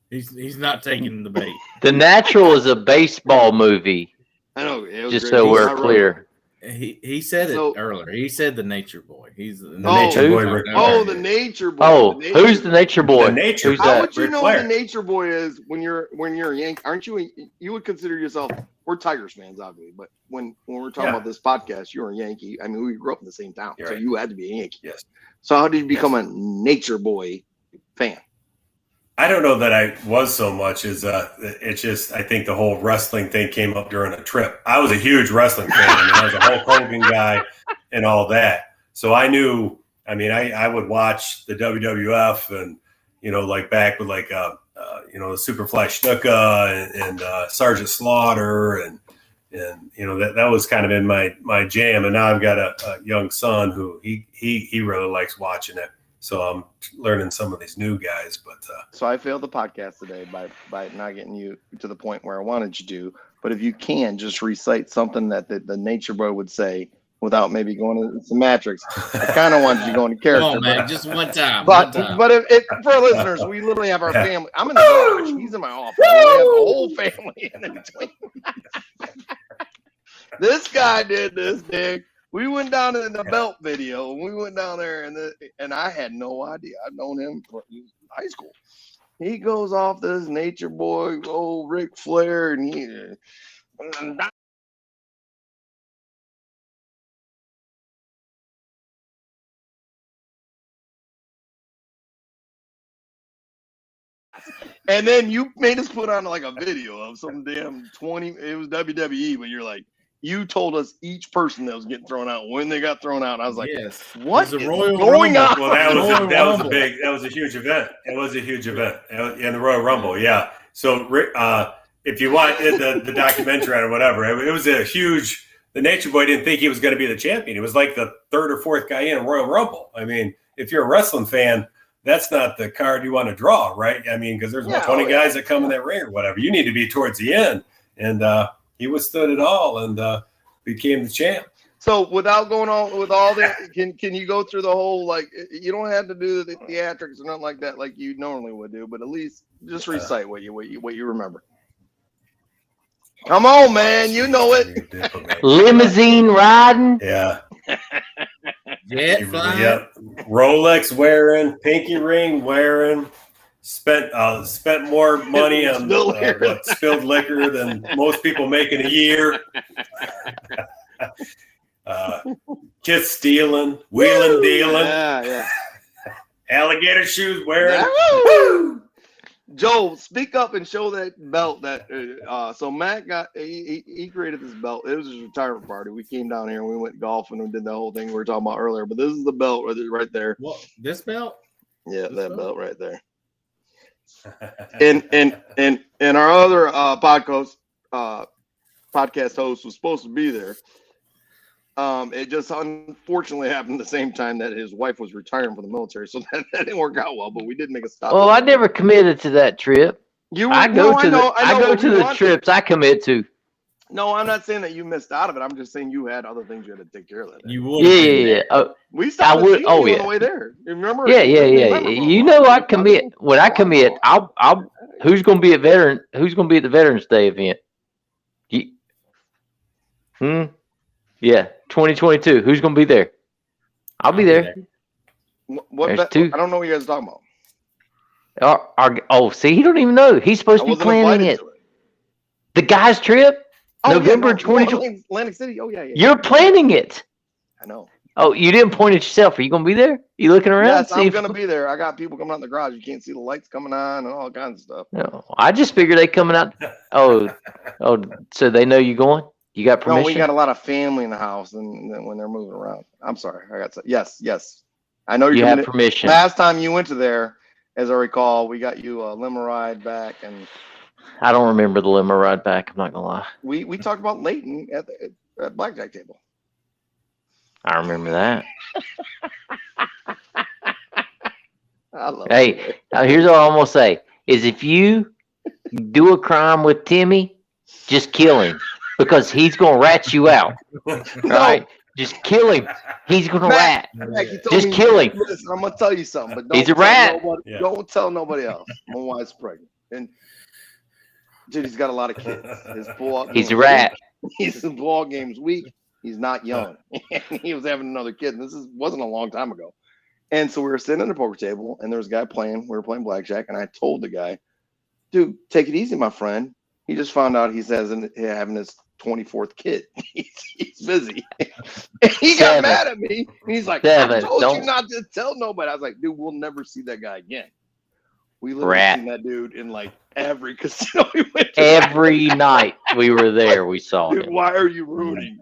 He's not taking the bait. The Natural is a baseball movie. I know. Just so we're clear. He said it earlier. He said the Nature Boy. He's the Nature Boy. The Nature Boy. Oh, who's the Nature Boy? Who's How would you know what the Nature Boy is when you're a Yankee? Aren't you? You would consider yourself. We're Tigers fans, obviously, but when we're talking about this podcast, you're a Yankee. I mean, we grew up in the same town, so you had to be a Yankee. Yes. So how did you become a Nature Boy fan? I don't know that I was so much as it's just I think the whole wrestling thing came up during a trip. I was a huge wrestling fan. I was a Hulk Hogan guy and all that. So I knew. I mean, I would watch the WWF and like back with like the Superfly Snuka and Sergeant Slaughter and that was kind of in my jam. And now I've got a young son who he really likes watching it. So I'm learning some of these new guys, but so I failed the podcast today by not getting you to the point where I wanted you to. But if you can, just recite something that the Nature Boy would say without maybe going into some Matrix. I kind of wanted you to go into character. Come on, man, just one time. But if for our listeners, we literally have our family. I'm in the garage. He's in my office. We have the whole family in between. This guy did this, Dick. We went down in the belt video, and we went down there, and I had no idea. I've known him from high school. He goes off this Nature Boy, old Ric Flair, and and then you made us put on like a video of some damn 20. It was WWE, but you're like, you told us each person that was getting thrown out when they got thrown out. I was like, yes. what It was is a Royal going Rumble. on? Well, that was a Rumble. that was a huge event. It was a huge event in the Royal Rumble. Yeah. So if you want the documentary or whatever, it was a huge. The Nature Boy didn't think he was going to be the champion. He was like the third or fourth guy in a Royal Rumble. I mean, if you're a wrestling fan, that's not the card you want to draw, right? I mean, because there's 20 guys that come in that ring or whatever. You need to be towards the end, and he withstood it all and became the champ. So without going on with all that, can you go through the whole, like, you don't have to do the theatrics or nothing like that like you normally would do, but at least just recite what you remember. Come on, man, you know it. Limousine riding. Yeah. Jet flying. Yep. Rolex wearing, pinky ring wearing, spent more money on spilled liquor than most people make in a year. Kids stealing, wheeling, dealing. Yeah. Alligator shoes wearing. Woo! Joe, speak up and show that belt that so Matt got he created this belt. It was his retirement party. We came down here and we went golfing and did the whole thing we were talking about earlier. But this is the belt right there. What? This belt? Yeah, that belt right there. And our other podcast host was supposed to be there. It just unfortunately happened at the same time that his wife was retiring from the military, so that didn't work out well. But we did make a stop. Well, I never committed to that trip. I go to the trips I commit to. No, I'm not saying that you missed out of it. I'm just saying you had other things you had to take care of. That day. You would. Yeah. We stopped I would. on Oh, yeah. the way there. You remember? Yeah. You know, I commit. When I commit, I'll. Who's going to be at veteran? Who's going to be at the Veterans Day event? Yeah, 2022. Who's going to be there? I'll be there. What? Two. I don't know what you guys are talking about. See, he don't even know. He's supposed to be planning it. The guy's trip, November 2020. Atlantic City. Oh yeah. You're planning it. I know. Oh, you didn't point at yourself. Are you going to be there? You looking around? Yes, I'm going to be there. I got people coming out in the garage. You can't see the lights coming on and all kinds of stuff. No, I just figured they coming out. Oh, so they know you going? You got permission? No, we got a lot of family in the house, and when they're moving around. I'm sorry. Yes. I know you have permission. Last time you went to there, as I recall, we got you a limo ride back, and I don't remember the limo ride back. I'm not gonna lie. We talked about Leighton at blackjack table. I remember that. I love Hey, here's what I'm gonna say: is if you do a crime with Timmy, just kill him because he's gonna rat you out. All right, just kill him. He's gonna rat. Just kill him. Listen, I'm gonna tell you something, but He's a rat. Don't tell nobody else. My wife's pregnant, and dude, he's got a lot of kids. He's a rat. His ball game's weak. He's not young. He was having another kid. And wasn't a long time ago. And so we were sitting at a poker table, and there was a guy playing. We were playing blackjack, and I told the guy, "Dude, take it easy, my friend. He just found out he's having his 24th kid. He's busy." And he got mad at me. And he's like, "I told you not to tell nobody." I was like, "Dude, we'll never see that guy again." We literally seen that dude in like every casino we went to. Every night we were there, we saw dude, him. Why are you rooting?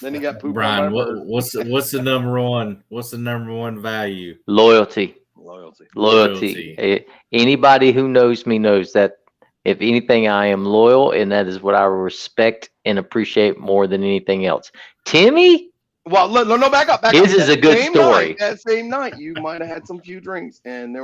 Then he got pooped. Brian, what's the number one? What's the number one value? Loyalty. Anybody who knows me knows that if anything, I am loyal, and that is what I respect and appreciate more than anything else. Timmy? Well, no, back up. This is a good story. That same night, you might have had some few drinks, and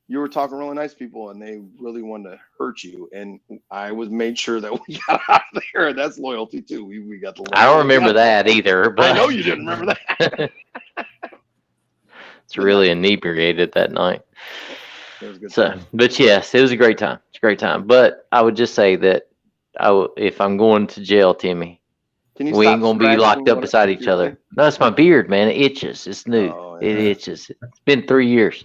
you were talking really nice people, and they really wanted to hurt you, and I made sure that we got out of there. That's loyalty too. We got the. I don't remember that either. But I know you didn't remember that. It's really inebriated that night. It was a good time. But yes, it was a great time. It's a great time. But I would just say that if I'm going to jail, Timmy, we ain't gonna be locked up beside each other. No, it's my beard, man. It itches. It's new. Oh, yeah. It itches. It's been 3 years.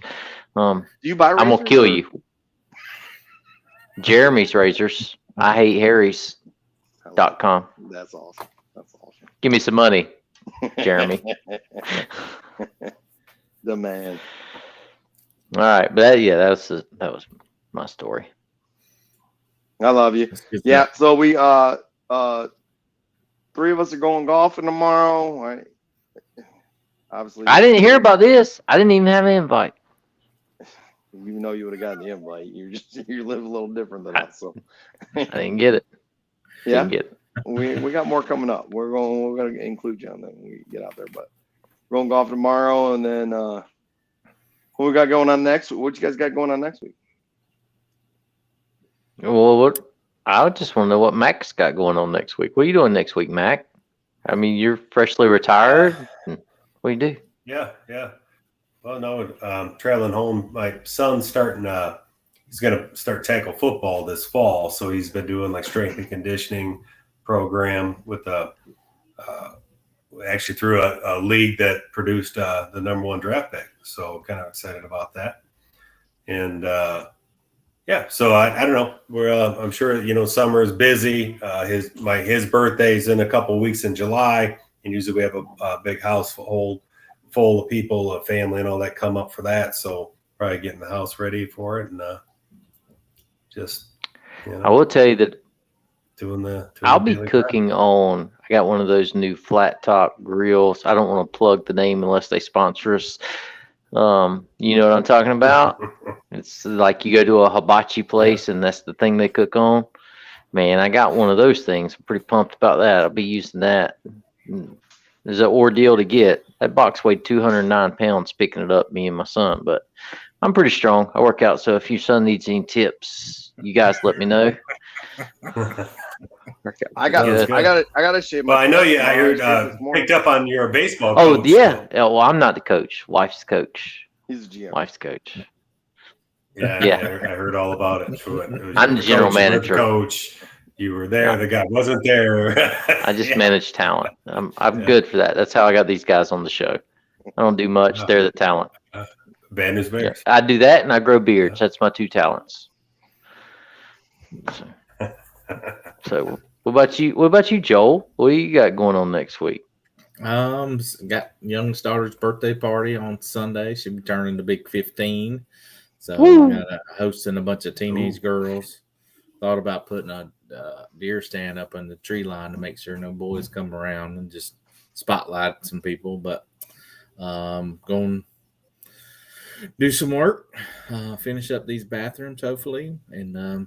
Do you buy razors? I'm gonna kill you. Jeremy's razors. I hate Harry's.com. That's awesome. Give me some money, Jeremy. The man. All right, but that was my story. I love you. Yeah, so we three of us are going golfing tomorrow. Right? Obviously, I didn't hear about this. I didn't even have an invite. You know, you would have gotten the invite. You live a little different than us, so I didn't get it. yeah. Didn't get it. We got more coming up. We're gonna include you on that when we get out there. But we're going golf tomorrow, and then what we got going on next? What you guys got going on next week? Well, I just want to know what Mac's got going on next week. What are you doing next week, Mac? I mean, you're freshly retired. What do you do? Yeah. Well, no, traveling home. My son's starting. He's going to start tackle football this fall, so he's been doing like strength and conditioning program with actually through a league that produced the #1 draft pick. So kind of excited about that. And yeah, so I don't know. We're I'm sure summer is busy. His birthday's in a couple of weeks in July, and usually we have a big house full of people, a family, and all that come up for that. So probably getting the house ready for it, and just I will tell you that doing I'll be daily cooking on. I got one of those new flat top grills. I don't want to plug the name unless they sponsor us. You know what I'm talking about? It's like you go to a hibachi place and that's the thing they cook on. Man, I got one of those things. I'm pretty pumped about that. I'll be using that. There's an ordeal to get. That box weighed 209 pounds picking it up, me and my son, but I'm pretty strong. I work out, so if your son needs any tips, you guys let me know. I got to shave my. Well, I know you. I heard this morning. picked up on your baseball. Oh, coach. yeah. Well, I'm not the coach. Wife's the coach. He's a GM. Wife's coach. Yeah. Yeah. I heard all about it. I'm the general manager. Coach, you were there. The guy wasn't there. I just manage talent. I'm good for that. That's how I got these guys on the show. I don't do much. They're the talent. Bad news Yeah, bears. I do that and I grow beards. That's my two talents. So what about you? What about you, Joel? What do you got going on next week? Got youngest daughter's birthday party on Sunday. She'll be turning the big 15. So Woo. we got hosting a bunch of teenage girls. Thought about putting a deer stand up on the tree line to make sure no boys come around and just spotlight some people. But going do some work, finish up these bathrooms hopefully, and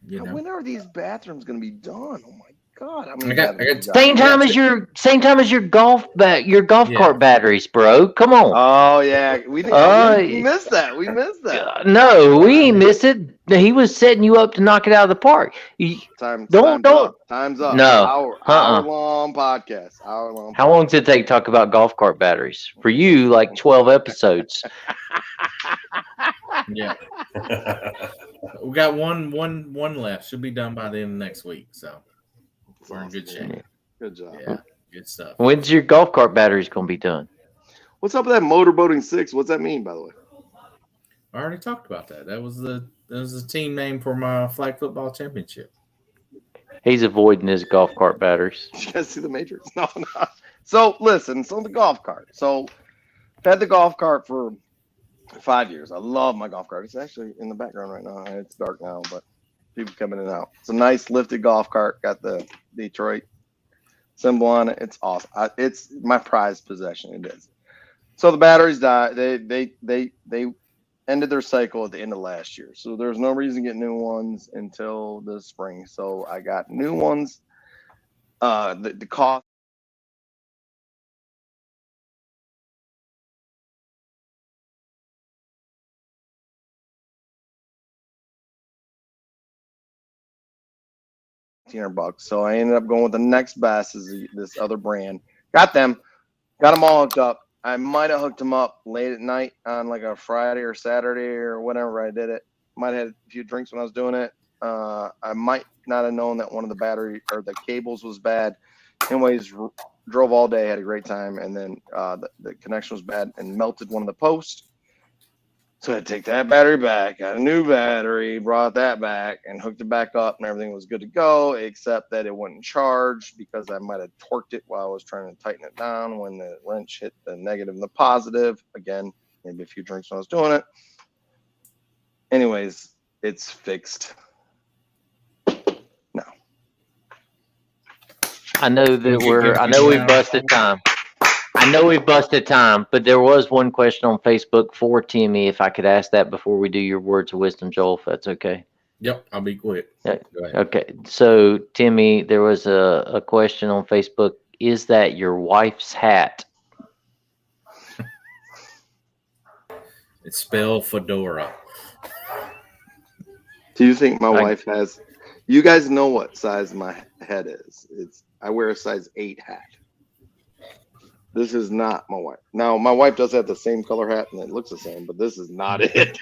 When are these bathrooms going to be done? Oh my God! I got Same time as your golf Yeah. cart batteries, bro. Come on. Oh yeah, we missed that. We missed that. No, we ain't miss it. He was setting you up to knock it out of the park. Time's Don't- up. Time's up. No. Hour long podcast. Hour long. How long does it take to talk about golf cart batteries? For you, like 12 episodes. Yeah, we got one left. Should be done by the end of next week. So we're in good shape. Good job. Yeah, good stuff. When's your golf cart batteries gonna be done? What's up with that motorboating 6? What's that mean, by the way? I already talked about that. That was the team name for my flag football championship. He's avoiding his golf cart batteries. Did you guys see the Matrix? No. So listen, the golf cart. So I've had the golf cart for 5 years. I love my golf cart. It's actually in the background right now. It's dark now, but people coming in and out. It's a nice lifted golf cart. Got the Detroit symbol on it. It's awesome. It's my prized possession. It is. So the batteries died. They ended their cycle at the end of last year. So there's no reason to get new ones until the spring. So I got new ones. The cost. $1,500. So I ended up going with the next best is this other brand. Got them all hooked up. I might have hooked them up late at night on like a Friday or Saturday or whenever I did it. Might have had a few drinks when I was doing it. I might not have known that one of the battery or the cables was bad. Anyways, drove all day, had a great time, and then the connection was bad and melted one of the posts. So I had to take that battery back, got a new battery, brought that back, and hooked it back up, and everything was good to go, except that it wouldn't charge because I might have torqued it while I was trying to tighten it down when the wrench hit the negative and the positive. Again, maybe a few drinks when I was doing it. Anyways, it's fixed now. I know that we've busted time. But there was one question on Facebook for Timmy. If I could ask that before we do your words of wisdom, Joel, if that's okay. Yep, I'll be quick. Yeah. Go ahead. Okay. So, Timmy, there was a question on Facebook. Is that your wife's hat? It's spelled fedora. Do you think my wife has? You guys know what size my head is. I wear a size 8 hat. This is not my wife. Now, my wife does have the same color hat, and it looks the same, but this is not it.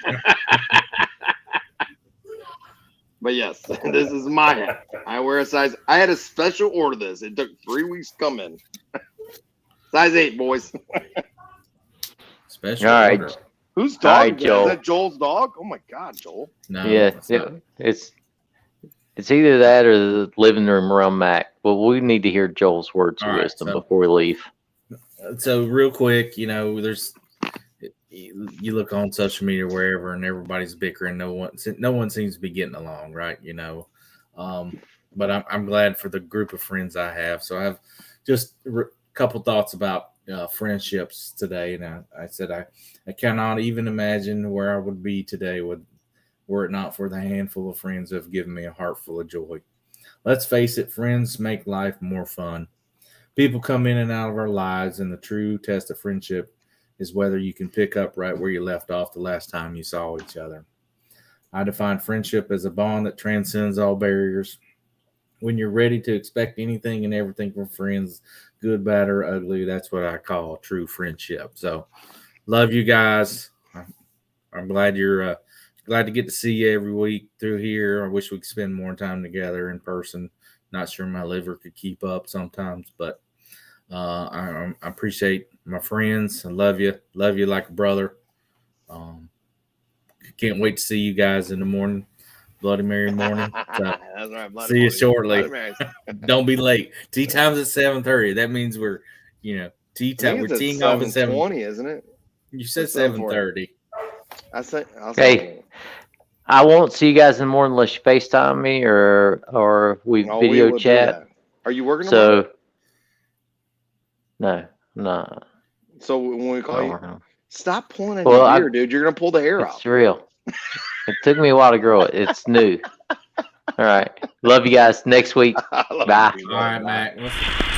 But yes, this is my hat. I wear a size. I had a special order this. It took 3 weeks to come in. Size 8, boys. Special All right. order. Whose dog? All right, is Joel. that Joel's dog? Oh my God, Joel. No, Yeah, it's not. it's either that or the living room around Mac. Well, we need to hear Joel's words of All right, wisdom so- before we leave. So real quick, there's you look on social media wherever, and everybody's bickering. No one seems to be getting along, right? But I'm glad for the group of friends I have. So I have just a couple thoughts about friendships today, and I said I cannot even imagine where I would be today were it not for the handful of friends who have given me a heart full of joy. Let's face it, friends make life more fun. People come in and out of our lives, and the true test of friendship is whether you can pick up right where you left off the last time you saw each other. I define friendship as a bond that transcends all barriers. When you're ready to expect anything and everything from friends, good, bad, or ugly, that's what I call true friendship. So, love you guys. I'm glad you're glad to get to see you every week through here. I wish we could spend more time together in person. Not sure my liver could keep up sometimes, but I appreciate my friends. I love you like a brother. Can't wait to see you guys in the morning, Bloody Mary morning. So, That's right, Bloody see you Mary. shortly. Bloody Marys. Don't be late. Tea time's at 7:30. That means we're tea I time. think We're it's at teeing off at 7. 7:20, isn't it? You said It's 7:40. 7:30. I'll Hey. say I won't see you guys in the morning unless you FaceTime me or we no, we video will do chat. that. Are you working tomorrow? So, no, no. So when we call you, stop pulling at Well, your I- ear, dude. You're gonna pull the hair out. It's real. It took me a while to grow it. It's new. All right. Love you guys. Next week. I love Bye. you, All right, Bye. Mac.